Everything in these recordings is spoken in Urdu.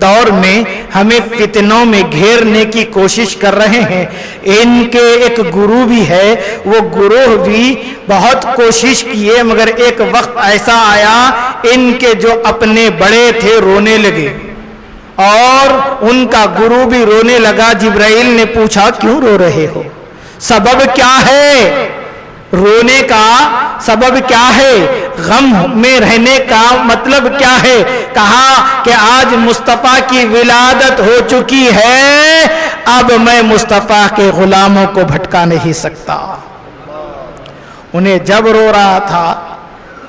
دور میں ہمیں فتنوں میں گھیرنے کی کوشش کر رہے ہیں. ان کے ایک گروہ بھی ہے، وہ گروہ بھی بہت کوشش کیے، مگر ایک وقت ایسا آیا ان کے جو اپنے بڑے تھے رونے لگے اور ان کا گروہ بھی رونے لگا. جبرائیل نے پوچھا کیوں رو رہے ہو، سبب کیا ہے؟ رونے کا سبب کیا ہے؟ غم میں رہنے کا مطلب کیا ہے؟ کہا کہ آج مصطفیٰ کی ولادت ہو چکی ہے، اب میں مصطفیٰ کے غلاموں کو بھٹکا نہیں سکتا. انہیں جب رو رہا تھا،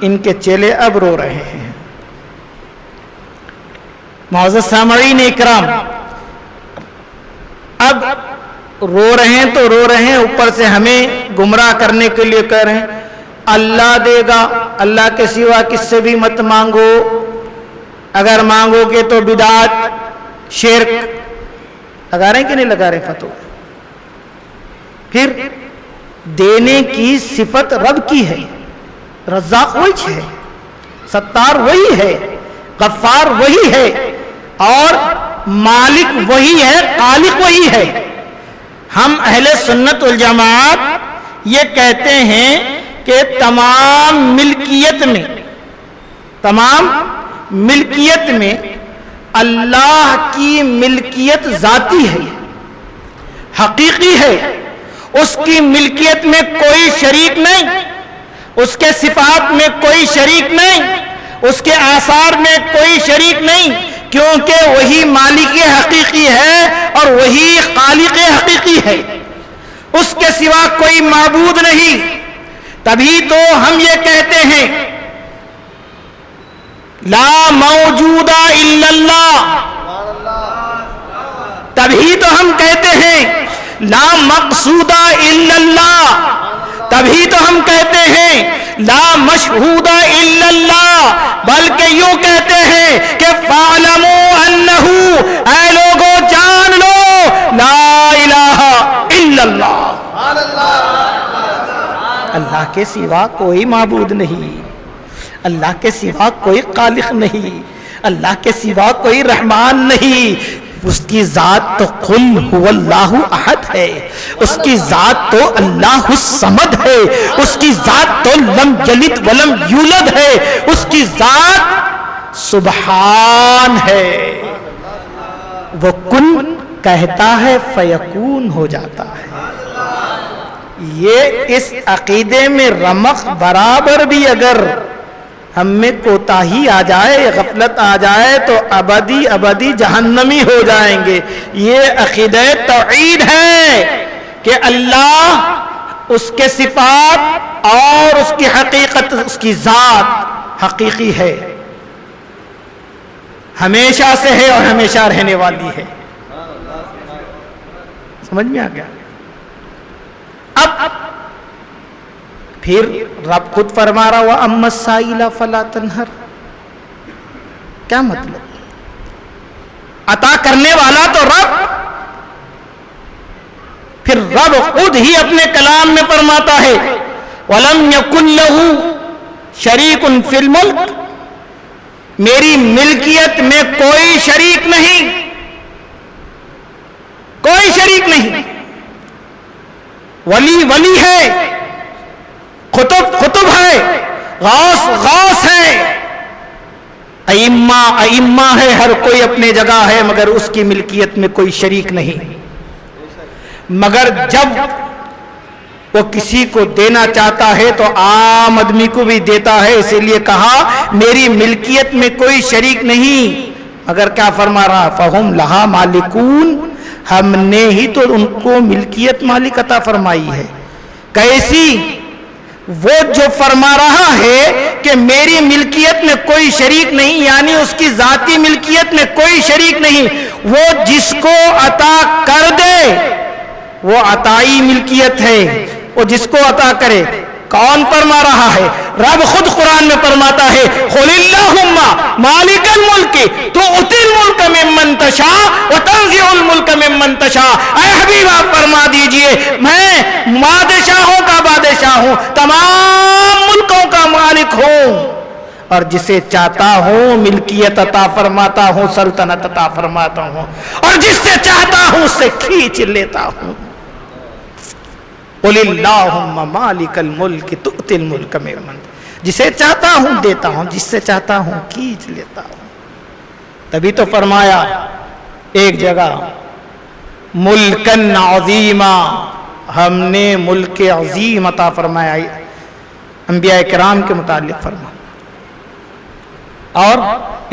ان کے چیلے اب رو رہے ہیں. معزز سامعین اکرام، اب رو رہے ہیں تو رو رہے ہیں، اوپر سے ہمیں گمراہ کرنے کے لیے کہہ رہے ہیں اللہ دے گا، اللہ کے سوا کس سے بھی مت مانگو، اگر مانگو گے تو بدعت شرک. لگا رہے ہیں کہ نہیں لگا رہے فتو؟ پھر دینے کی صفت رب کی ہے، رزاق وہی ہے، ستار وہی ہے، غفار وہی ہے، اور مالک وہی ہے، خالق وہی ہے. ہم اہل سنت والجماعت یہ کہتے ہیں کہ تمام ملکیت میں اللہ کی ملکیت ذاتی ہے، حقیقی ہے. اس کی ملکیت میں کوئی شریک نہیں، اس کے صفات میں کوئی شریک نہیں، اس کے آثار میں کوئی شریک نہیں، کیونکہ وہی مالک حقیقی ہے اور وہی خالق حقیقی ہے. اس کے سوا کوئی معبود نہیں. تبھی تو ہم یہ کہتے ہیں لا موجود الا اللہ. تبھی تو ہم کہتے ہیں لا مقصود الا اللہ. تبھی تو ہم کہتے ہیں لا مشہود الا اللہ. بلکہ یوں کہتے ہیں کہ فَاعْلَمُوا أَنَّهُ، اے لوگوں جان لو لا الہ الا اللہ. اللہ کے سوا کوئی معبود نہیں، اللہ کے سوا کوئی خالق نہیں، اللہ کے سوا کوئی رحمان نہیں. اس کی ذات تو قل هو اللہ احد ہے، اس کی ذات تو اللہ الصمد ہے، اس کی ذات تو لم یلد ولم یولد ہے، اس کی ذات سبحان ہے. وہ کن کہتا ہے فیکون ہو جاتا ہے. یہ اس عقیدے میں رمق برابر بھی اگر ہم میں کوتاہی آ جائے، غفلت آ جائے تو ابدی جہنمی ہو جائیں گے. یہ عقیدہ توحید ہے کہ اللہ، اس کے صفات اور اس کی حقیقت، اس کی ذات حقیقی ہے، ہمیشہ سے ہے اور ہمیشہ رہنے والی ہے. سمجھ میں آ گیا؟ اب پھر رب خود فرما رہا وَأَمَّا السَّائِلَ فَلَا تَنْهَرْ. کیا مطلب؟ عطا کرنے والا تو رب. پھر رب خود ہی اپنے کلام میں فرماتا ہے وَلَمْ يَكُنْ لَهُ شَرِيكٌ فِي الْمُلْكِ. میری ملکیت میں کوئی شریک نہیں، کوئی شریک نہیں. ولی ہے، قطب ہے، غوث ہے، ائمہ ہے، ہر کوئی اپنے جگہ ہے، مگر اس کی ملکیت میں کوئی شریک نہیں. مگر جب وہ کسی کو دینا چاہتا ہے تو عام آدمی کو بھی دیتا ہے. اسی لیے کہا میری ملکیت میں کوئی شریک نہیں. مگر کیا فرما رہا؟ فَهُمْ لَهَا مَالِكُونَ. ہم نے ہی تو ان کو ملکیت مالک عطا فرمائی ہے. کیسی؟ وہ جو فرما رہا ہے کہ میری ملکیت میں کوئی شریک نہیں، یعنی اس کی ذاتی ملکیت میں کوئی شریک نہیں. وہ جس کو عطا کر دے وہ عطائی ملکیت ہے، وہ جس کو عطا کرے. کون فرما رہا ہے؟ رب خود قرآن میں فرماتا ہے قُلِ اللَّهُمَّ مَالِكَ الْمُلْكِ تُؤْتِي الْمُلْكَ مِمَّن تَشَاءُ وَتَنزِعُ الْمُلْكَ مِمَّن تَشَاءُ. اے حبیب آپ فرما دیجئے میں بادشاہوں کا بادشاہ ہوں، تمام ملکوں کا مالک ہوں، اور جسے چاہتا ہوں ملکیت عطا فرماتا ہوں، سلطنت عطا فرماتا ہوں، اور جس سے چاہتا ہوں اسے کھینچ لیتا ہوں۔ قل اللہم مالک الملک تؤتی الملک ممن، جسے چاہتا ہوں دیتا ہوں، جس سے چاہتا ہوں کھینچ لیتا ہوں۔ تبھی تو فرمایا ایک جگہ ملکن عظیما، ہم نے ملک عظیم عطا فرمایا، انبیاء کرام کے متعلق فرمایا۔ اور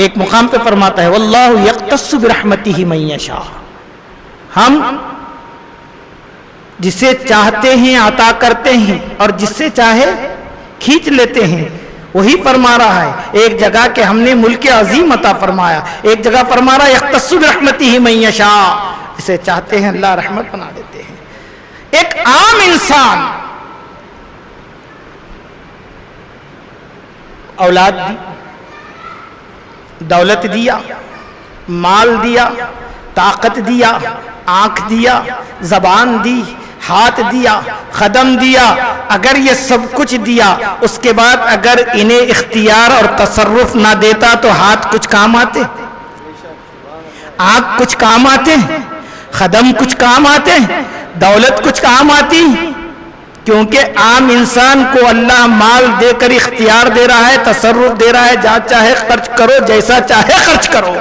ایک مقام پہ فرماتا ہے واللہ یختص برحمتہ من یشاء، ہم جسے چاہتے ہیں عطا کرتے ہیں اور جس سے چاہے کھینچ لیتے ہیں۔ وہی فرما رہا ہے ایک جگہ کہ ہم نے ملک عظیم عطا فرمایا، ایک جگہ فرما رہا ہے یختص برحمتہ من یشاء، جسے چاہتے ہیں اللہ رحمت بنا دیتے ہیں۔ ایک عام انسان اولاد دی، دولت دیا، مال دیا، طاقت دیا، آنکھ دیا، زبان دی، ہاتھ دیا، قدم دیا، اگر یہ سب کچھ دیا اس کے بعد اگر انہیں اختیار اور تصرف نہ دیتا تو ہاتھ کچھ کام آتے، آنکھ کچھ کام آتے، قدم کچھ کام آتے، دولت کچھ کام آتی؟ کیونکہ عام انسان کو اللہ مال دے کر اختیار دے رہا ہے، تصرف دے رہا ہے، جہاں چاہے خرچ کرو، جیسا چاہے خرچ کرو۔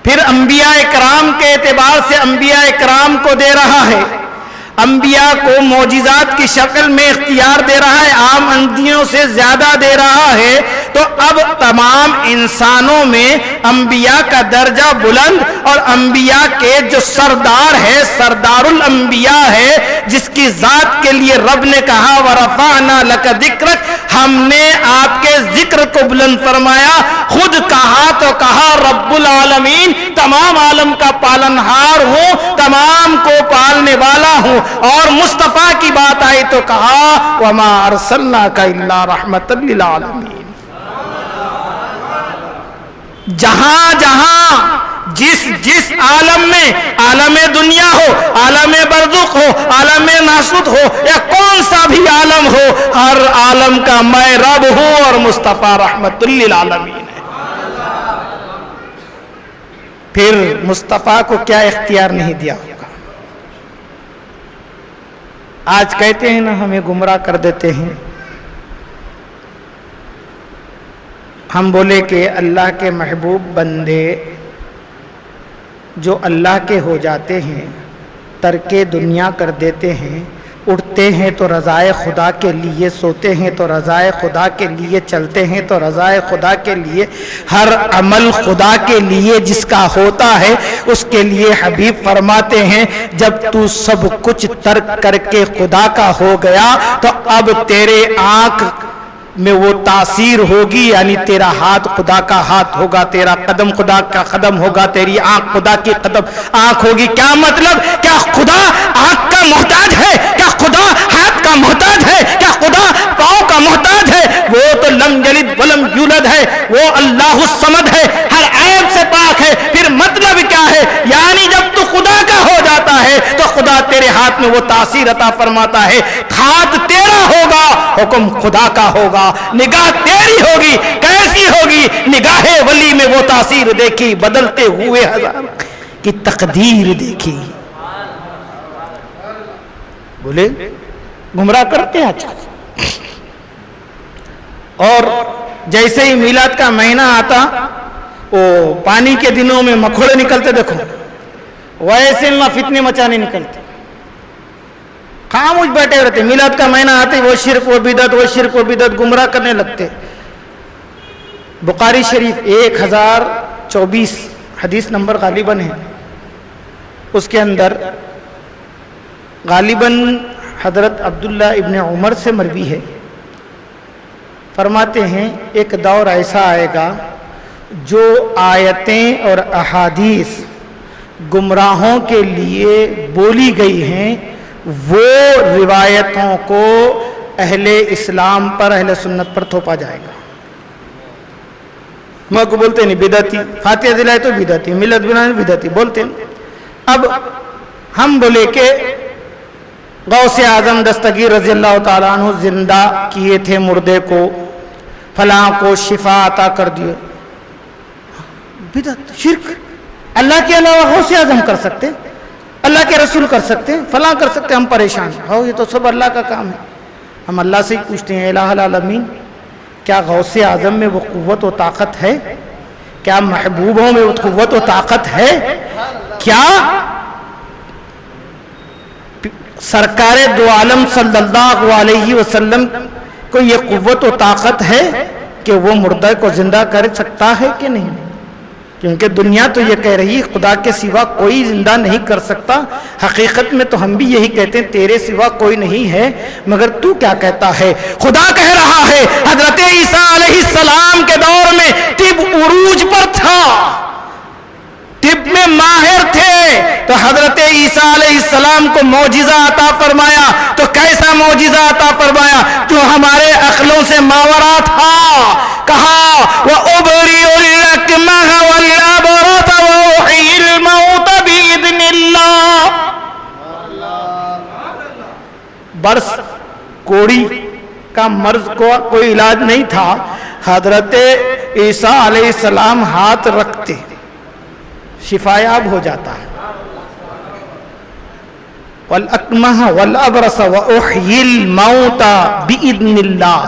پھر انبیاء کرام کے اعتبار سے انبیاء کرام کو دے رہا ہے، انبیاء کو معجزات کی شکل میں اختیار دے رہا ہے، عام انبیاءوں سے زیادہ دے رہا ہے، تو اب تمام انسانوں میں انبیاء کا درجہ بلند اور انبیاء کے جو سردار ہے، سردار الانبیاء ہے، جس کی ذات کے لیے رب نے کہا وَرَفَعْنَا لَكَ ذِكْرَكَ، ہم نے آپ کے ذکر کو بلند فرمایا، خود کہا تو کہا رب العالمین، تمام عالم کا پالنہار ہوں، تمام کو پالنے والا ہوں، اور مصطفیٰ کی بات آئی تو کہا وَمَا أَرْسَلْنَاكَ إِلَّا رَحْمَةً لِلْعَالَمِينَ۔ جہاں جہاں جس عالم میں، عالم دنیا ہو، عالم برزخ ہو، عالم ناسوت ہو، یا کون سا بھی عالم ہو، ہر عالم کا میں رب ہوں اور مصطفیٰ رحمت للعالمین ہے۔ پھر مصطفیٰ کو کیا اختیار نہیں دیا ہوگا؟ آج کہتے ہیں نا ہمیں گمراہ کر دیتے ہیں، ہم بولے کہ اللہ کے محبوب بندے جو اللہ کے ہو جاتے ہیں، ترک دنیا کر دیتے ہیں، اٹھتے ہیں تو رضائے خدا کے لیے، سوتے ہیں تو رضائے خدا کے لیے، چلتے ہیں تو رضائے خدا کے لیے، ہر عمل خدا کے لیے جس کا ہوتا ہے اس کے لیے حبیب فرماتے ہیں جب تو سب کچھ ترک کر کے خدا کا ہو گیا تو اب تیرے آنکھ میں وہ تاثیر ہوگی، یعنی تیرا ہاتھ خدا کا ہاتھ ہوگا، تیرا قدم خدا کا قدم ہوگا، تیری آنکھ خدا کی آنکھ ہوگی۔ کیا مطلب؟ کیا خدا آنکھ کا محتاج ہے؟ کیا خدا ہاتھ کا محتاج ہے؟ کیا خدا پاؤں کا محتاج ہے؟ وہ تو لم یلد ولم یولد ہے، وہ اللہ الصمد ہے، ہر عیب سے پاک ہے۔ پھر مطلب کیا ہے؟ یعنی جب تو خدا کا ہو جاتا ہے تو خدا تیرے ہاتھ میں وہ تاثیر عطا فرماتا ہے، ہاتھ تیرا ہوگا، حکم خدا کا ہوگا، نگاہ تیری ہوگی۔ کیسی ہوگی؟ نگاہ ولی میں وہ تاثیر دیکھی، بدلتے ہوئے ہزار کی تقدیر دیکھی۔ بولے گمراہ کرتے ہیں اچھا، اور جیسے ہی میلاد کا مہینہ آتا وہ پانی کے دنوں میں مکھوڑے نکلتے دیکھو، ویسے میں فتنے مچانے نکلتے، خاموش بیٹھے رہتے۔ میلاد کا مہینہ آتے وہ شرک و بدعت، وہ شرک و بدعت، گمراہ کرنے لگتے۔ بخاری شریف 1024 حدیث نمبر غالباً ہے، اس کے اندر غالباً حضرت عبداللہ ابن عمر سے مروی ہے، فرماتے ہیں ایک دور ایسا آئے گا جو آیتیں اور احادیث گمراہوں کے لیے بولی گئی ہیں وہ روایتوں کو اہل اسلام پر، اہل سنت پر تھوپا جائے گا۔ میں کو بولتے نہیں بدعتی، فاتحہ دلائے تو بدعتی، ملت بنائے بدعتی بولتے ہیں۔ اب ہم بولے کہ غوث اعظم دستگیر رضی اللہ تعالیٰ عنہ زندہ کیے تھے مردے کو، فلاں کو شفا عطا کر دیے. بدعت، شرک. اللہ کے علاوہ غوث اعظم کر سکتے، اللہ کے رسول کر سکتے، فلاں کر سکتے، ہم پریشان ہو، یہ تو سب اللہ کا کام ہے. ہم اللہ سے ہی پوچھتے ہیں الہ العالمین کیا غوث اعظم میں وہ قوت و طاقت ہے؟ کیا محبوبوں میں وہ قوت و طاقت ہے؟ کیا سرکار دو عالم صلی اللہ علیہ وسلم کو یہ قوت و طاقت ہے کہ وہ مردہ کو زندہ کر سکتا ہے کہ نہیں؟ کیونکہ دنیا تو یہ کہہ رہی ہے خدا کے سوا کوئی زندہ نہیں کر سکتا. حقیقت میں تو ہم بھی یہی کہتے ہیں تیرے سوا کوئی نہیں ہے، مگر تو کیا کہتا ہے؟ خدا کہہ رہا ہے حضرت عیسیٰ علیہ السلام کے دور میں طب عروج پر تھا، طب میں ماہر تھے، تو حضرت عیسیٰ علیہ السلام کو معجزہ عطا فرمایا. تو کیسا معجزہ عطا فرمایا؟ جو ہمارے عقلوں سے ماورا تھا. کہا وَأُبْرِئُ الْأَكْمَحَ وَالْأَبْرَصَ وَأُحْيِي الْمَوْتَ بِإِذْنِ اللَّهِ. برس کوڑی کا مرض کو کوئی علاج نہیں تھا، حضرت عیسیٰ علیہ السلام ہاتھ رکھتے شفایاب ہو جاتا ہے. وَالْأَكْمَحَ وَالْأَبْرَصَ وَأُحْيِي الْمَوْتَ بِإِذْنِ اللَّهِ.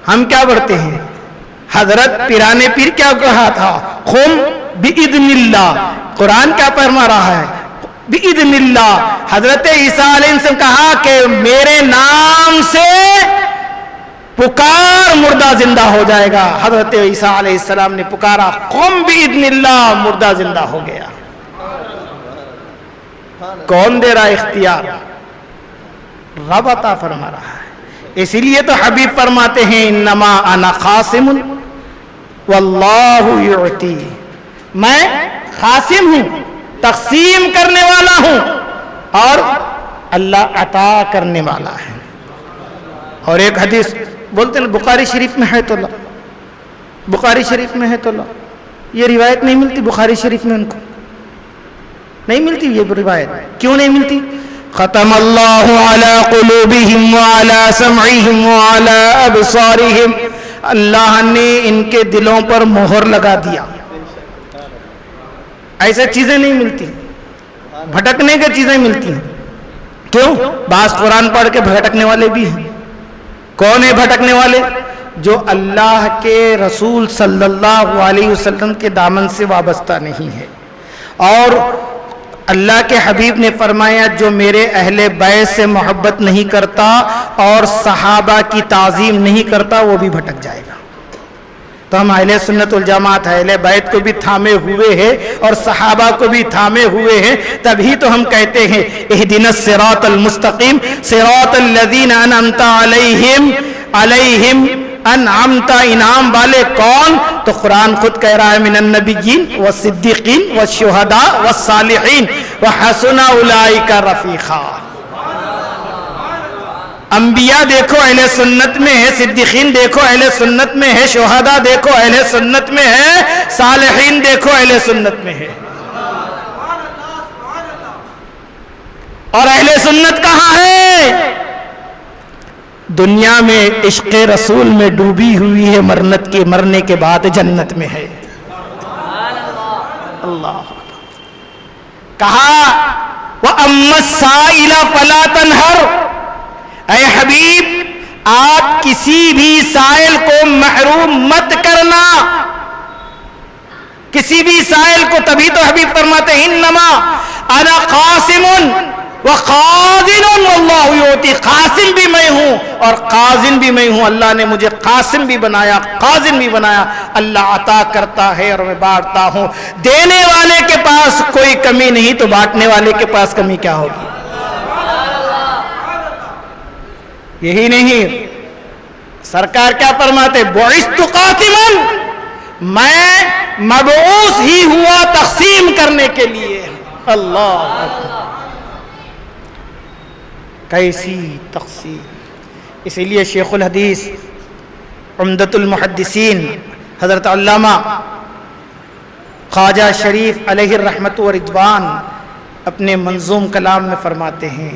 ہم کیا پڑھتے ہیں؟ حضرت پیرانے پیر کیا کہا تھا؟ قُمْ بِإِذْنِ اللَّهِ. قرآن کیا فرما رہا ہے؟ بِإِذْنِ اللَّهِ. حضرت عیسیٰ علیہ السلام کہا کہ میرے نام سے پکار مردہ زندہ ہو جائے گا. حضرت عیسیٰ علیہ السلام نے پکارا قُمْ بِإِذْنِ اللَّهِ، مردہ زندہ ہو گیا. کون دے رہا اختیار؟ رب عطا فرما رہا ہے. اسی لیے تو حبیب فرماتے ہیں انما انا قاسم واللہ یعطی. میں قاسم ہوں، تقسیم کرنے والا ہوں، اور اللہ عطا کرنے والا ہے. اور ایک حدیث بولتے ہیں بخاری شریف میں ہے تو اللہ، بخاری شریف میں ہے تو اللہ. یہ روایت نہیں ملتی بخاری شریف میں، ان کو نہیں ملتی یہ روایت. کیوں نہیں ملتی؟ ختم اللہ علی قلوبہم وعلی سمعہم وعلی ابصارہم. اللہ نے ان کے دلوں پر مہر لگا دیا. ایسے چیزیں نہیں ملتی، بھٹکنے کی چیزیں ملتی ہیں. کیوں؟ بعض قرآن پڑھ کے بھٹکنے والے بھی ہیں. کون ہے بھٹکنے والے؟ جو اللہ کے رسول صلی اللہ علیہ وسلم کے دامن سے وابستہ نہیں ہے. اور اللہ کے حبیب نے فرمایا جو میرے اہل بیت سے محبت نہیں کرتا اور صحابہ کی تعظیم نہیں کرتا وہ بھی بھٹک جائے گا. تو ہم اہل سنت والجماعت اہل بیت کو بھی تھامے ہوئے ہیں اور صحابہ کو بھی تھامے ہوئے ہیں. تبھی تو ہم کہتے ہیں اہدنا الصراط المستقیم صراط الذین انعمت علیہم انعمت. انعام والے کون؟ تو قرآن خود کہہ رہا ہے من النبیین والصدیقین والشہداء والصالحین وحسن اولئک رفیقا. انبیاء دیکھو اہل سنت میں ہے، صدیقین دیکھو اہل سنت میں ہے، شہداء دیکھو اہل سنت میں ہے، صالحین دیکھو اہل سنت میں ہے. اور اہل سنت کہاں ہے؟ دنیا میں عشق رسول میں ڈوبی ہوئی ہے، مرنے کے بعد جنت میں ہے. اللہ کہا وَأَمَّا السَّائِلَ فَلَا تَنْهَرْ. اے حبیب آپ کسی بھی سائل کو محروم مت کرنا، کسی بھی سائل کو. تبھی تو حبیب فرماتے ہیں انما انا قاسم وقاذن واللہ یعطی. قاسم بھی میں ہوں اور قاذن بھی میں ہوں. اللہ نے مجھے قاسم بھی بنایا، قاذن بھی بنایا. اللہ عطا کرتا ہے اور میں بانٹتا ہوں. دینے والے کے پاس کوئی کمی نہیں تو بانٹنے والے کے پاس کمی کیا ہوگی؟ یہی نہیں سرکار کیا فرماتے؟ بعثت قاسما، میں مبعوث ہی ہوا تقسیم کرنے کے لیے. اللہ کیسی تقسیم. اسی لیے شیخ الحدیث عمدۃ المحدثین حضرت علامہ خواجہ شریف علیہ الرحمت و رضوان اپنے منظوم کلام میں فرماتے ہیں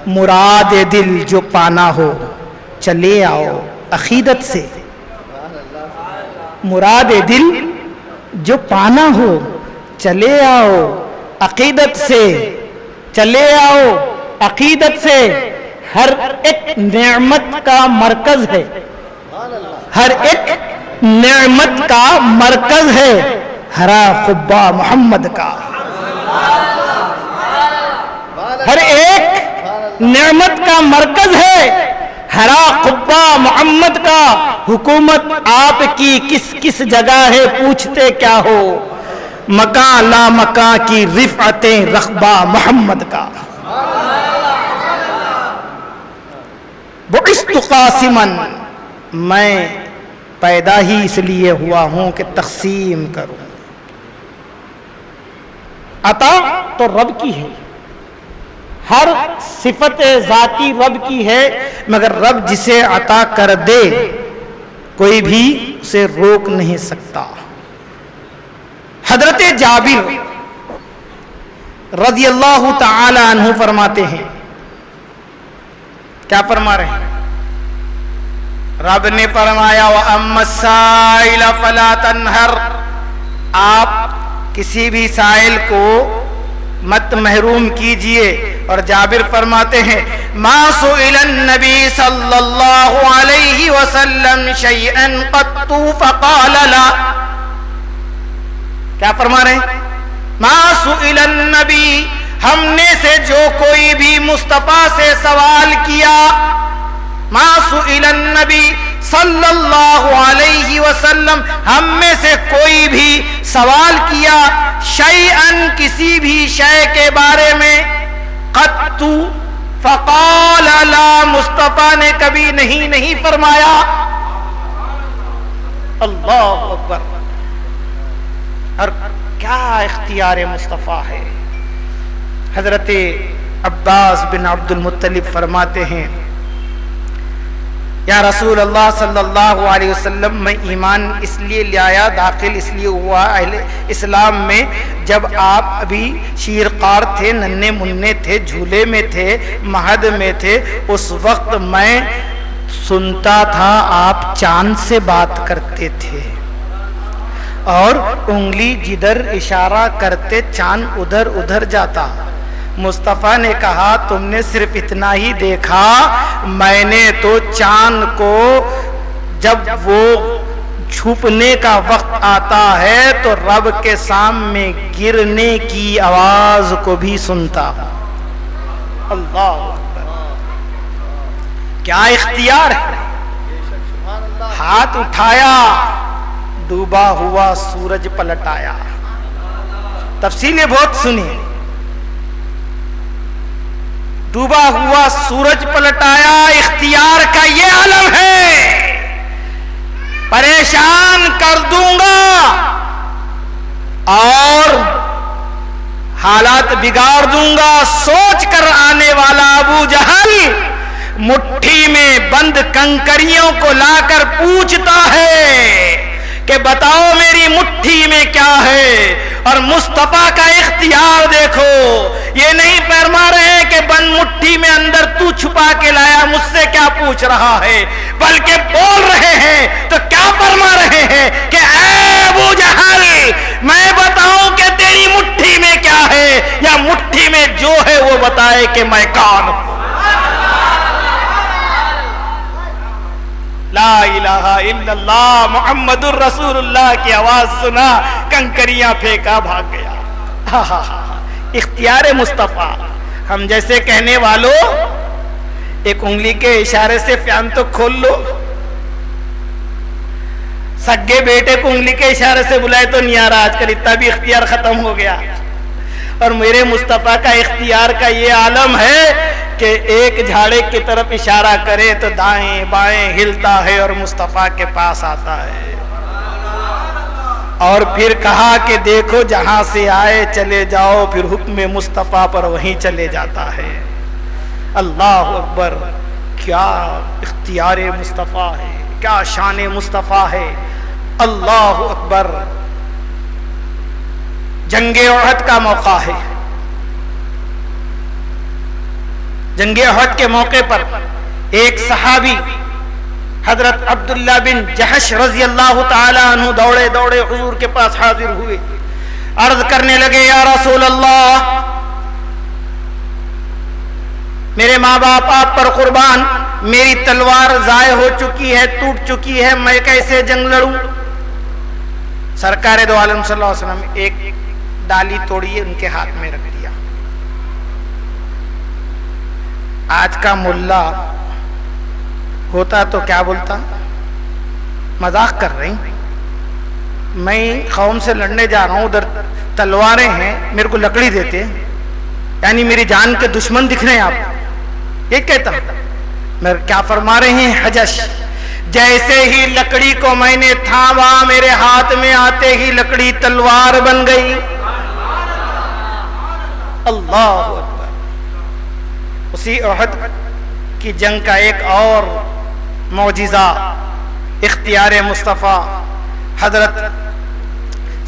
مراد دل جو پانا ہو چلے آؤ عقیدت سے، مراد دل جو پانا ہو چلے آؤ عقیدت سے، چلے آؤ عقیدت سے، ہر ایک نعمت کا مرکز ہے، ہر ایک نعمت کا مرکز ہے ہرا قبہ محمد کا، ہر ایک نعمت کا مرکز ہے ہرا قبہ محمد کا، حکومت آپ کی کس کس جگہ ہے پوچھتے کیا ہو، مکان لا مکان کی رفعتیں رقبہ محمد کا، بعثت قاسما میں پیدا ہی اس لیے ہوا ہوں کہ تقسیم کروں، عطا تو رب کی ہے، ہر صفت ذاتی رب کی ہے، مگر رب جسے عطا کر دے کوئی بھی اسے روک نہیں سکتا۔ حضرت جابر رضی اللہ تعالی عنہ فرماتے ہیں، کیا فرما رہے ہیں؟ رب نے فرمایا وَأَمَّا السَّائِلَ فَلَا تَنْهَرْ، آپ کسی بھی سائل کو مت محروم کیجئے۔ اور جابر فرماتے ہیں مَا سُئِلَ النَّبِي صلی اللہ علیہ وسلم شَيْئًا قَطُّ فَقَالَ لَا، کیا فرما رہے ہیں؟ مَا سُئِلَ النَّبِي، ہم نے سے جو کوئی بھی مصطفیٰ سے سوال کیا، مَا سُئِلَ النَّبِي صلی اللہ علیہ وسلم، ہم میں سے کوئی بھی سوال کیا، شیئن کسی بھی شے کے بارے میں، قط فقال لا، مصطفیٰ نے کبھی نہیں فرمایا۔ اللہ اکبر، اور کیا اختیار مصطفیٰ ہے۔ حضرت عباس بن عبد المطلب فرماتے ہیں یا رسول اللہ صلی اللہ علیہ وسلم، میں ایمان اس لیے لے آیا، داخل اس لیے ہوا اہل اسلام میں، جب آپ ابھی شیرقار تھے، ننھے منھے تھے، جھولے میں تھے، مہد میں تھے، اس وقت میں سنتا تھا آپ چاند سے بات کرتے تھے، اور انگلی جدھر اشارہ کرتے چاند ادھر جاتا۔ مصطفیٰ نے کہا تم نے صرف اتنا ہی دیکھا، میں نے تو چاند کو جب وہ چھپنے کا وقت آتا ہے تو رب کے سامنے گرنے کی آواز کو بھی سنتا ہوں۔ اللہ اکبر، کیا اختیار ہے۔ ہاتھ اٹھایا، ڈوبا ہوا سورج پلٹ آیا۔ تفصیلیں بہت سنی، ڈوبا ہوا سورج پلٹ آیا، اختیار کا یہ عالم ہے۔ پریشان کر دوں گا اور حالات بگاڑ دوں گا، سوچ کر آنے والا ابو جہل مٹھی میں بند کنکریوں کو لا کر پوچھتا ہے کہ بتاؤ میری مٹھی میں کیا ہے، اور مصطفیٰ کا اختیار دیکھو، یہ نہیں فرما رہے ہیں کہ بند مٹھی میں اندر تو چھپا کے لایا، مجھ سے کیا پوچھ رہا ہے، بلکہ بول رہے ہیں تو کیا فرما رہے ہیں کہ اے ابو جہل، میں بتاؤں کہ تیری مٹھی میں کیا ہے، یا مٹھی میں جو ہے وہ بتائے کہ میں کون ہوں۔ لا الہ الا اللہ محمد الرسول اللہ کی آواز سنا، کنکریاں پھینکا، بھاگ گیا۔ اختیار مصطفیٰ۔ ہم جیسے کہنے والوں ایک انگلی کے اشارے سے فین تو کھول لو، سگے بیٹے کو انگلی کے اشارے سے بلائے تو نہیں آ رہا، آج کل اتنا بھی اختیار ختم ہو گیا۔ اور میرے مصطفیٰ کا اختیار کا یہ عالم ہے کہ ایک جھاڑے کی طرف اشارہ کرے تو دائیں بائیں ہلتا ہے اور مصطفیٰ کے پاس آتا ہے، اور پھر کہا کہ دیکھو جہاں سے آئے چلے جاؤ، پھر حکم مصطفیٰ پر وہیں چلے جاتا ہے۔ اللہ اکبر، کیا اختیار مصطفیٰ ہے، کیا شان مصطفیٰ ہے۔ اللہ اکبر۔ جنگ احد کا موقع ہے، جنگ احد کے موقع پر ایک صحابی حضرت عبداللہ بن جحش رضی اللہ تعالی عنہ دوڑے دوڑے حضور کے پاس حاضر ہوئے، عرض کرنے لگے یا رسول اللہ، میرے ماں باپ آپ پر قربان، میری تلوار ضائع ہو چکی ہے، ٹوٹ چکی ہے، میں کیسے جنگ لڑوں؟ سرکار دو عالم صلی اللہ علیہ وسلم ایک ڈالی توڑیے ان کے ہاتھ میں رکھ دیا۔ آج کا ملا ہوتا تو کیا بولتا؟ مذاق کر رہے ہیں، میں قوم سے لڑنے جا رہا ہوں، ادھر تلواریں ہیں، میرے کو لکڑی دیتے، یعنی میری جان کے دشمن دکھ رہے ہیں آپ، یہ کہتا میں کیا فرما رہے ہیں حجش، جیسے ہی لکڑی کو میں نے تھاما میرے ہاتھ میں آتے ہی لکڑی تلوار بن گئی۔ اللہ اکبر۔ اسی احد کی جنگ کا ایک اور معجزہ اختیار مصطفیٰ، حضرت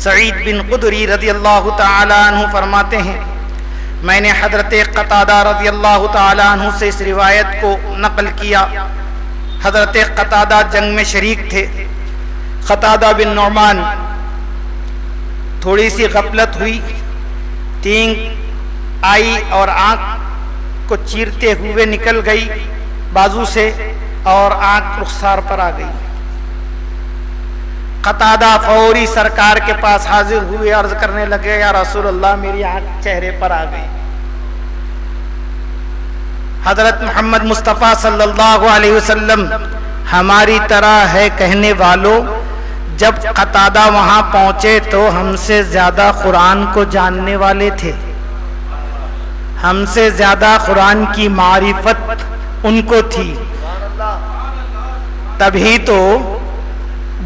سعید بن خدری رضی اللہ تعالی عنہ فرماتے ہیں، میں نے حضرت قتادہ رضی اللہ تعالی عنہ سے اس روایت کو نقل کیا۔ حضرت قتادہ جنگ میں شریک تھے۔ قتادہ بن نعمان، تھوڑی سی غفلت ہوئی، تینگ آئی اور آنکھ کو چیرتے ہوئے نکل گئی بازو سے اور آنکھ رخسار پر آ گئی۔ قتادہ فوری سرکار کے پاس حاضر ہوئے، عرض کرنے لگے یا رسول اللہ میری آنکھ چہرے پر آ گئی۔ حضرت محمد مصطفیٰ صلی اللہ علیہ وسلم ہماری طرح ہے کہنے والوں، جب قتادہ وہاں پہنچے تو ہم سے زیادہ قرآن کو جاننے والے تھے، ہم سے زیادہ قرآن کی معرفت ان کو تھی، تبھی تو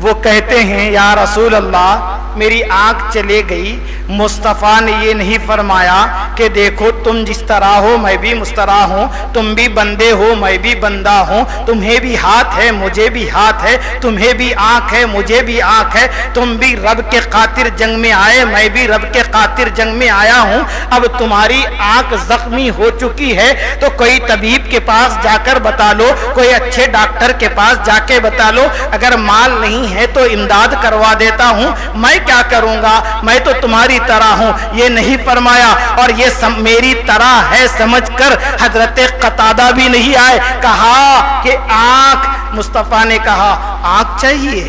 وہ کہتے ہیں یا رسول اللہ میری آنکھ چلے گئی، مصطفیٰ نے یہ نہیں فرمایا کہ دیکھو تم جس طرح ہو میں بھی مسترح ہوں، تم بھی بندے ہو میں بھی بندہ ہوں، تمہیں بھی ہاتھ ہے مجھے بھی ہاتھ ہے، تمہیں بھی آنکھ ہے مجھے بھی آنکھ ہے، تم بھی رب کے خاطر جنگ میں آئے میں بھی رب کے خاطر جنگ میں آیا ہوں، اب تمہاری آنکھ زخمی ہو چکی ہے تو کوئی طبیب کے پاس جا کر بتا لو، کوئی اچھے ڈاکٹر کے پاس جا کے بتا لو، اگر مال نہیں ہے تو امداد کروا دیتا ہوں، میں کیا کروں گا، میں تو تمہاری طرح ہوں، یہ نہیں فرمایا۔ اور یہ میری طرح ہے سمجھ کر حضرت قتادہ بھی نہیں آئے، کہا کہ آنکھ، مصطفیٰ نے کہا آنکھ چاہیے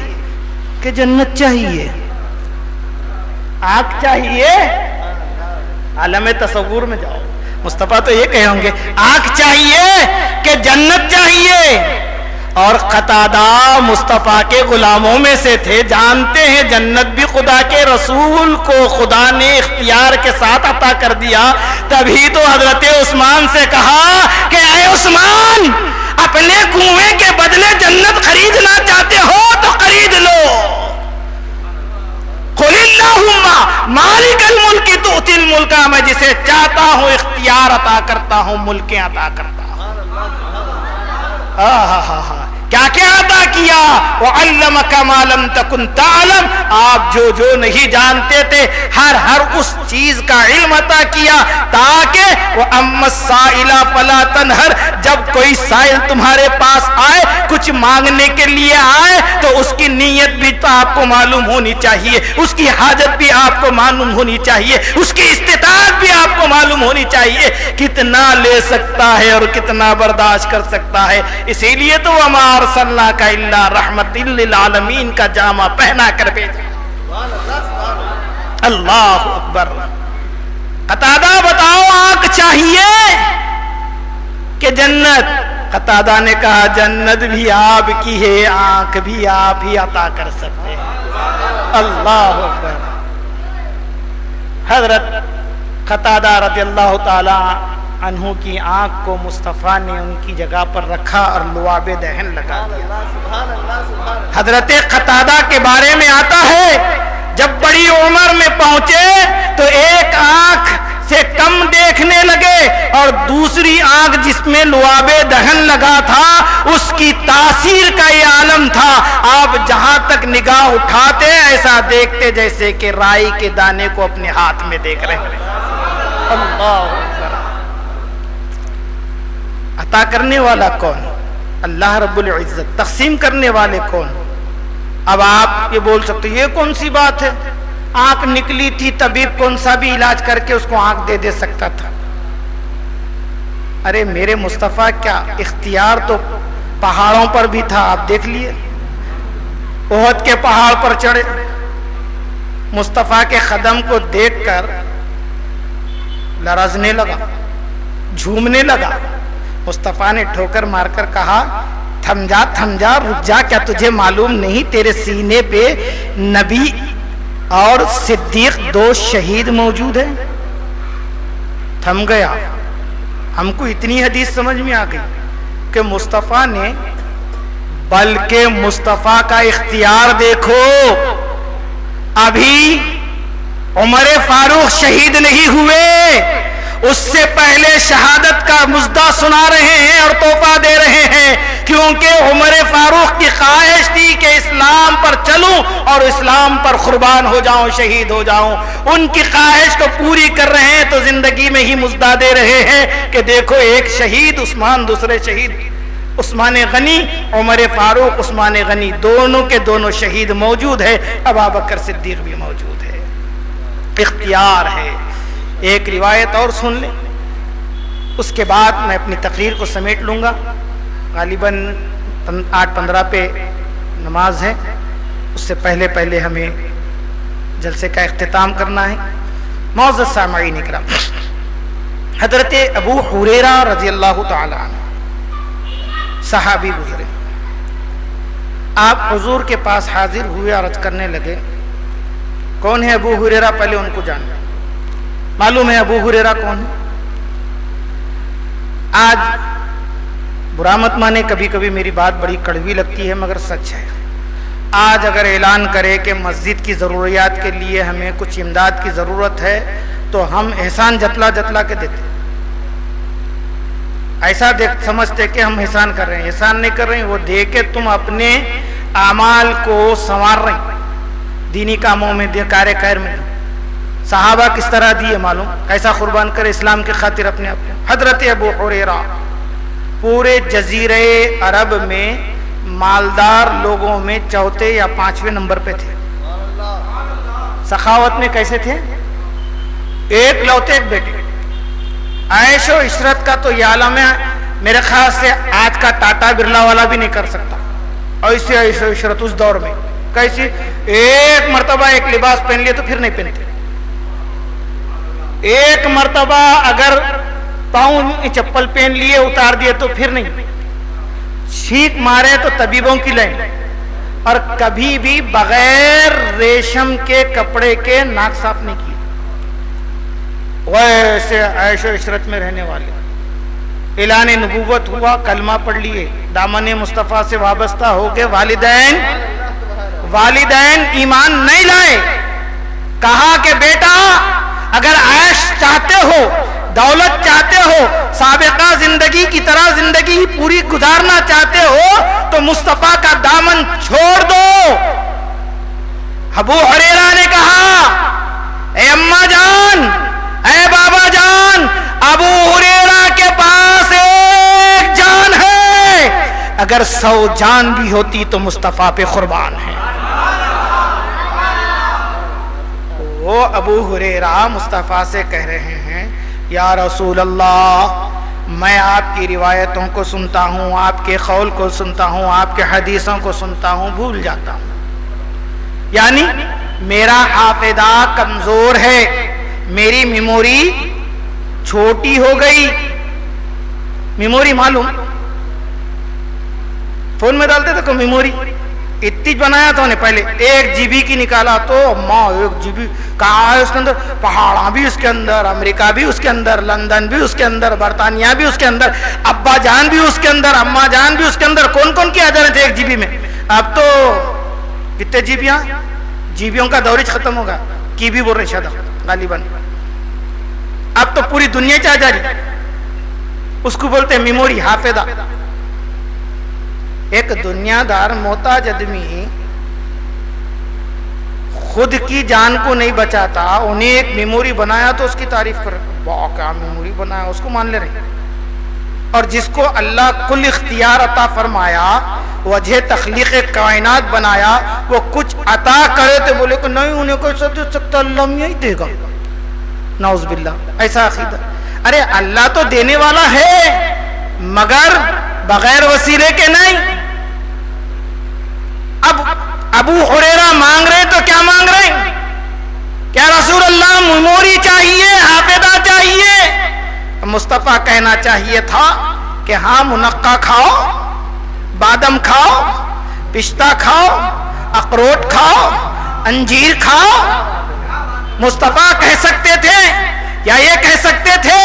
کہ جنت چاہیے؟ آنکھ چاہیے؟ عالم تصور میں جاؤ، مصطفیٰ تو یہ کہیں گے آنکھ چاہیے کہ جنت چاہیے؟ اور قتادہ مصطفیٰ کے غلاموں میں سے تھے، جانتے ہیں جنت بھی خدا کے رسول کو خدا نے اختیار کے ساتھ عطا کر دیا، تبھی تو حضرت عثمان سے کہا کہ اے عثمان، اپنے کنویں کے بدلے جنت خریدنا چاہتے ہو تو خرید لو، قل اللہم مالک الملک تؤتی الملک، میں جسے چاہتا ہوں اختیار عطا کرتا ہوں، ملکیں عطا کرتا ہوں۔ کیا کیا عطا کیا؟ وَعَلَّمَكَ مَا لَمْ تَكُنْ تَعْلَمْ، آپ جو جو نہیں جانتے تھے ہر اس چیز کا علم عطا کیا، تاکہ وَأَمَّا السَّائِلَ فَلَا تَنْهَرْ، جب کوئی سائل تمہارے پاس آئے کچھ مانگنے کے لیے آئے تو اس کی نیت بھی تو آپ کو معلوم ہونی چاہیے، اس کی حاجت بھی آپ کو معلوم ہونی چاہیے، اس کی استطاعت بھی آپ کو معلوم ہونی چاہیے، کتنا لے سکتا ہے اور کتنا برداشت کر سکتا ہے۔ اسی لیے تو وَمَا أَرْسَلْنَاكَ إِلَّا رَحْمَةً لِلْعَالَمِينَ کا جامہ پہنا کر بھیجا۔ اللہ اکبر۔ قتادہ بتاؤ آنکھ چاہیے کہ جنت؟ قتادہ نے کہا جنت بھی آپ کی ہے، آنکھ بھی آپ ہی عطا کر سکتے ہیں۔ اللہ اکبر۔ حضرت قتادہ رضی اللہ تعالی عنہ کی آنکھ کو مصطفیٰ نے ان کی جگہ پر رکھا اور لعاب دہن لگا دیا۔ حضرت قتادہ کے بارے میں آتا ہے جب بڑی عمر میں پہنچے تو ایک آنکھ سے کم دیکھنے لگے اور دوسری آنکھ جس میں لعاب دہن لگا تھا اس کی تاثیر کا یہ عالم تھا، آپ جہاں تک نگاہ اٹھاتے ایسا دیکھتے جیسے کہ رائی کے دانے کو اپنے ہاتھ میں دیکھ رہے ہیں۔ اللہ اکبر۔ عطا کرنے والا کون؟ اللہ رب العزت. تقسیم کرنے والے کون؟ اب آپ یہ بول سکتے یہ کون سی بات ہے؟ آنکھ نکلی تھی، طبیب کون سا بھی علاج کر کے اس کو آنکھ دے سکتا تھا. ارے میرے مصطفیٰ کیا اختیار تو پہاڑوں پر بھی تھا. آپ دیکھ لیے احد کے پہاڑ پر چڑھے، مصطفیٰ کے قدم کو دیکھ کر لرزنے لگا، جھومنے لگا. مصطفیٰ نے ٹھوکر مار کر کہا تھم جا رک جا، کیا تجھے معلوم نہیں تیرے سینے پہ نبی اور صدیق دو شہید موجود ہیں؟ تھم گیا. ہم کو اتنی حدیث سمجھ میں آ گئی کہ مصطفیٰ نے، بلکہ مصطفیٰ کا اختیار دیکھو، ابھی عمر فاروق شہید نہیں ہوئے، اس سے پہلے شہادت کا مژدہ سنا رہے ہیں اور تحفہ دے رہے ہیں، کیونکہ عمر فاروق کی خواہش تھی کہ اسلام پر چلوں اور اسلام پر قربان ہو جاؤں، شہید ہو جاؤں. ان کی خواہش کو پوری کر رہے ہیں تو زندگی میں ہی مژدہ دے رہے ہیں کہ دیکھو ایک شہید عثمان، دوسرے شہید عثمان غنی، عمر فاروق عثمان غنی، دونوں کے دونوں شہید موجود ہے. ابوبکر صدیق بھی موجود ہے. اختیار ہے. ایک روایت اور سن لیں، اس کے بعد میں اپنی تقریر کو سمیٹ لوں گا. غالباً 8:15 پہ نماز ہے، اس سے پہلے ہمیں جلسے کا اختتام کرنا ہے. معزز سامعین اکرام، حضرت ابو ہریرہ رضی اللہ تعالی عنہ صحابی گزرے. آپ حضور کے پاس حاضر ہوئے، عرض کرنے لگے کون ہے ابو ہریرہ؟ پہلے ان کو جاننا. معلوم ہے ابو ہریرہ کون ہے؟ آج برا مت مانے، کبھی کبھی میری بات بڑی کڑوی لگتی ہے مگر سچ ہے. آج اگر اعلان کرے کہ مسجد کی ضروریات کے لیے ہمیں کچھ امداد کی ضرورت ہے تو ہم احسان جتلا کے دیتے. ایسا سمجھتے کہ ہم احسان کر رہے ہیں. احسان نہیں کر رہے ہیں، وہ دے کے تم اپنے اعمال کو سنوار رہے ہیں، دینی کاموں میں، کار خیر میں. صحابہ کس طرح دیے معلوم، کیسا قربان کرے اسلام کی خاطر اپنے آپ کو. حضرت ابو ہریرہ پورے جزیرہ عرب میں مالدار لوگوں میں چوتھے یا 5ویں نمبر پہ تھے. سخاوت میں کیسے تھے؟ ایک لوتے ایک بیٹے. عیش و عشرت کا تو یہ عالم ہے، میرے خیال سے آج کا ٹاٹا برلا والا بھی نہیں کر سکتا. ایسے عیش و عشرت اس دور میں کیسی، ایک مرتبہ ایک لباس پہن لیے تو پھر نہیں پہنتے. ایک مرتبہ اگر پاؤں چپل پہن لیے اتار دیے تو پھر نہیں. چھینک مارے تو طبیبوں کی لائن. اور کبھی بھی بغیر ریشم کے کپڑے کے ناک صاف نہیں کیے. ویسے عیش و عشرت میں رہنے والے. اعلان نبوت ہوا، کلمہ پڑھ لیے، دامن مصطفیٰ سے وابستہ ہو گئے. والدین ایمان نہیں لائے. کہا کہ بیٹا اگر عیش چاہتے ہو، دولت چاہتے ہو، سابقہ زندگی کی طرح زندگی پوری گزارنا چاہتے ہو تو مصطفیٰ کا دامن چھوڑ دو. ابو ہریرہ نے کہا اے اماں جان، اے بابا جان، ابو ہریرہ کے پاس ایک جان ہے، اگر 100 جان بھی ہوتی تو مصطفیٰ پہ قربان ہے. وہ ابو ہریرہ مصطفیٰ سے کہہ رہے ہیں یا رسول اللہ، میں آپ کی روایتوں کو سنتا ہوں، آپ کے قول کو سنتا ہوں، آپ کے حدیثوں کو سنتا ہوں، بھول جاتا ہوں. یعنی میرا حافظہ کمزور ہے، میری میموری چھوٹی ہو گئی. میموری معلوم فون میں ڈالتے تھے کو میموری اتنی بنایا تھا انہیں پہلے 1 GB کی نکالا تو ماں 1 GB کہاں ہے اس کے اندر، پہاڑاں بھی اس کے اندر، امریکہ بھی اس کے اندر، لندن بھی اس کے اندر، برطانیہ بھی اس کے اندر، ابا جان بھی اس کے اندر، اماں جان بھی اس کے اندر. کون کیا جانے تھے 1 GB میں. اب تو کتنے جیبیاں، جیبیوں کا دور ختم ہوگا. کی بھی بول رہے شاید غالباً. اب تو پوری دنیا چاہ جا رہی، اس کو بولتے ہیں میموری، حافظہ. ایک دنیا دار محتاج آدمی خود کی جان کو نہیں بچاتا، انہیں ایک میموری بنایا تو اس کی تعریف کر، واہ کیا میموری بنایا، اس کو مان لے رہے. اور جس کو اللہ کل اختیار عطا فرمایا، وجہ تخلیق کائنات بنایا، وہ کچھ عطا کرے تو بولے کہ نہیں انہیں کوئی دے سکتا، اللہ میں ہی دے گا، نعوذ باللہ، ایسا عقیدہ۔ ارے اللہ تو دینے والا ہے مگر بغیر وسیلے کے نہیں۔ اب ابو ہریرہ مانگ رہے تو کیا مانگ رہے؟ کیا رسول اللہ میموری چاہیے، حافظہ چاہیے؟ مصطفیٰ کہنا چاہیے تھا کہ ہاں منقع کھاؤ، بادم کھاؤ، پستہ کھاؤ، اخروٹ کھاؤ، انجیر کھاؤ۔ مصطفیٰ کہہ سکتے تھے یا یہ کہہ سکتے تھے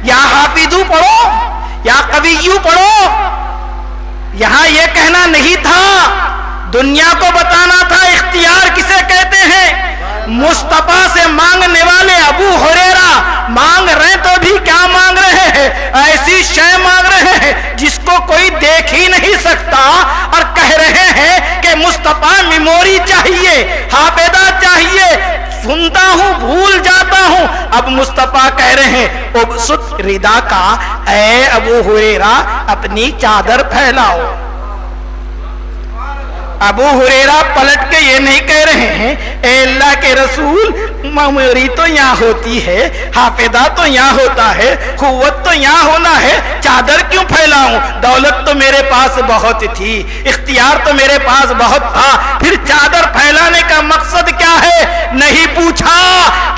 یا حافظو پڑھو یا قویو پڑھو، یہاں یہ کہنا نہیں تھا، دنیا کو بتانا تھا اختیار کسے کہتے ہیں۔ مصطفیٰ سے مانگنے والے ابو ہریرہ مانگ رہے تو بھی کیا مانگ رہے ہیں؟ ایسی شے مانگ رہے ہیں جس کو کوئی دیکھ ہی نہیں سکتا، اور کہہ رہے ہیں کہ مصطفیٰ میموری چاہیے، حافظہ چاہیے، سنتا ہوں بھول جاتا ہوں۔ اب مصطفیٰ کہہ رہے ہیں ابسط ردا کا، اے ابو ہریرہ اپنی چادر پھیلاؤ۔ ابو ہریرہ پلٹ کے یہ نہیں کہہ رہے ہیں اے اللہ کے رسول میموری تو یہاں ہوتی ہے، حافظہ تو یہاں ہوتا ہے، قوت تو یہاں ہونا ہے، چادر کیوں پھیلاؤں؟ دولت تو میرے پاس بہت تھی، اختیار تو میرے پاس بہت تھا، پھر چادر پھیلانے کا مقصد کیا ہے؟ نہیں پوچھا۔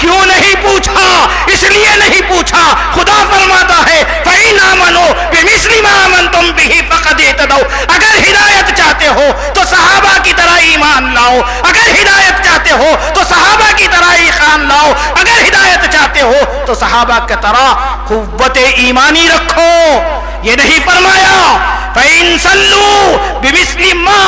کیوں نہیں پوچھا؟ اس لیے نہیں پوچھا، خدا فرماتا ہے فَإِنْ آمَنُوا بِمِثْلِ مَا آمَنْتُمْ بِهِ فَقَدِ اهْتَدَوْا۔ اگر ہدایت چاہتے ہو تو صحابہ کی طرح ایمان لاؤ، اگر ہدایت چاہتے ہو تو صحابہ کی طرح ایمان لاؤ، اگر ہدایت چاہتے ہو تو صحابہ کی طرح قوت ایمانی رکھو۔ یہ نہیں فرمایا فَإِنْ صَلُّوا بِمِثْلِ مَا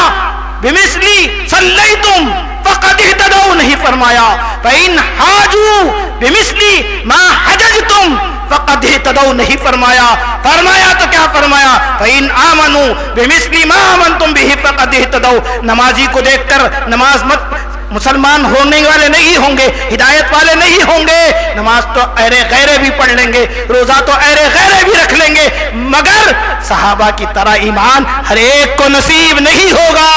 بِمِثْلِ صَلَّيْتُمْ فَقَدْ اهْتَدَوْا، نہیں فرمایا فَإِنْ حَاجُوا بِمِثْلِ مَا حَجَجْتُمْ فَقَدْ اهْتَدَوْا، نہیں فرمایا۔ فرمایا تو کیا فرمایا؟ فَإِنْ آمَنُوا بِمِثْلِ مَا آمَنْتُمْ بِهِ فَقَدْ اهْتَدَوْا۔ نمازی کو دیکھ کر نماز مت، مسلمان ہونے والے نہیں ہوں گے، ہدایت والے نہیں ہوں گے، نماز تو ایرے غیرے بھی پڑھ لیں گے، روزہ تو ایرے غیرے بھی رکھ لیں گے، مگر صحابہ کی طرح ایمان ہر ایک کو نصیب نہیں ہوگا۔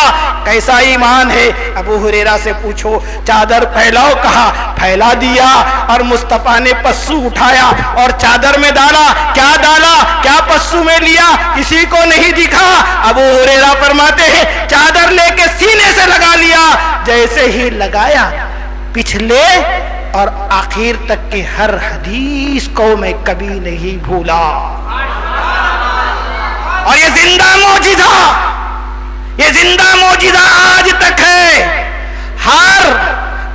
کیسا ایمان ہے؟ ابو ہریرہ سے پوچھو، چادر پھیلاؤ کہا، پھیلا دیا، اور مصطفیٰ نے پسو اٹھایا اور چادر میں ڈالا۔ کیا ڈالا؟ کیا پسو میں لیا؟ کسی کو نہیں دکھا۔ ابو ہریرہ فرماتے ہیں چادر لے کے سینے سے لگا لیا، جیسے ہی لگایا پچھلے اور آخر تک کی ہر حدیث کو میں کبھی نہیں بھولا۔ اور یہ زندہ معجزہ، یہ زندہ معجزہ آج تک ہے۔ ہر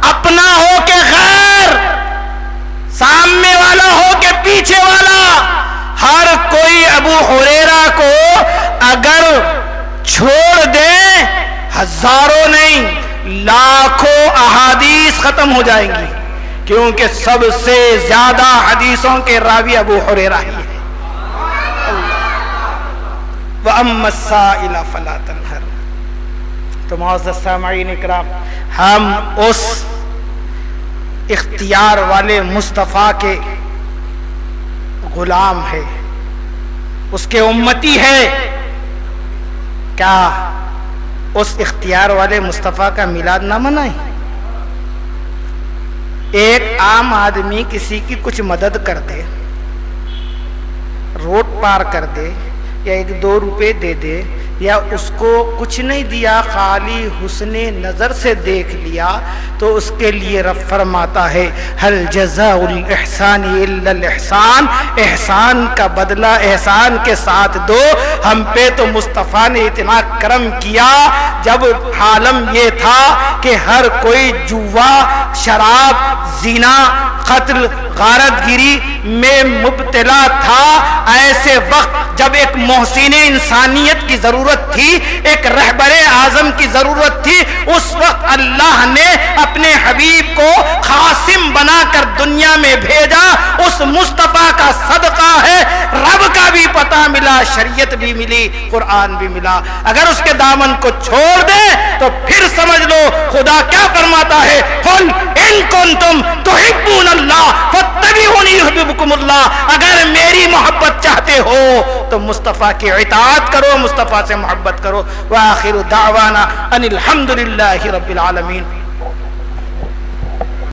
اپنا ہو کے غیر، سامنے والا ہو کے پیچھے والا، ہر کوئی ابو ہریرہ کو اگر چھوڑ دے، ہزاروں نہیں لاکھوں احادیث ختم ہو جائیں گی، کیونکہ سب سے زیادہ حدیثوں کے راوی ابو ہریرہ ہی ہے۔ وَأَمَّا السَّائِلَ فَلَا تَنْهَرْ۔ تو معزز سامعین اکرام، ہم اس اختیار والے مصطفیٰ کے غلام ہیں، اس کے امتی ہے، کیا اس اختیار والے مصطفیٰ کا میلاد نہ منائیں؟ ایک عام آدمی کسی کی کچھ مدد کر دے، روڈ پار کر دے، یا 1-2 روپے دے دے، یا اس کو کچھ نہیں دیا، خالی حسن نظر سے دیکھ لیا، تو اس کے لیے رب فرماتا ہے هل جزاء الاحسان الا الاحسان، احسان کا بدلہ احسان کے ساتھ دو۔ ہم پہ تو مصطفیٰ نے اتنا کرم کیا، جب عالم یہ تھا کہ ہر کوئی جوا، شراب، زنا، قتل، غارت گیری میں مبتلا تھا، ایسے وقت جب ایک محسن انسانیت کی ضرورت تھی، ایک رہبر اعظم کی ضرورت تھی، اس وقت اللہ نے اپنے حبیب کو خاص قاسم بنا کر دنیا میں بھیجا، اس مصطفیٰ کا صدقہ ہے، رب کا بھی پتہ ملا، شریعت بھی ملی، قرآن بھی ملا۔ اگر اس کے دامن کو چھوڑ دے تو پھر سمجھ لو خدا کیا فرماتا ہے، قل ان کنتم تحبون اللہ فاتبعونی یحببکم اللہ، اگر میری محبت چاہتے ہو تو مصطفیٰ کی اطاعت کرو، مصطفیٰ سے محبت کرو۔ وآخر دعوانا ان الحمدللہ رب العالمین۔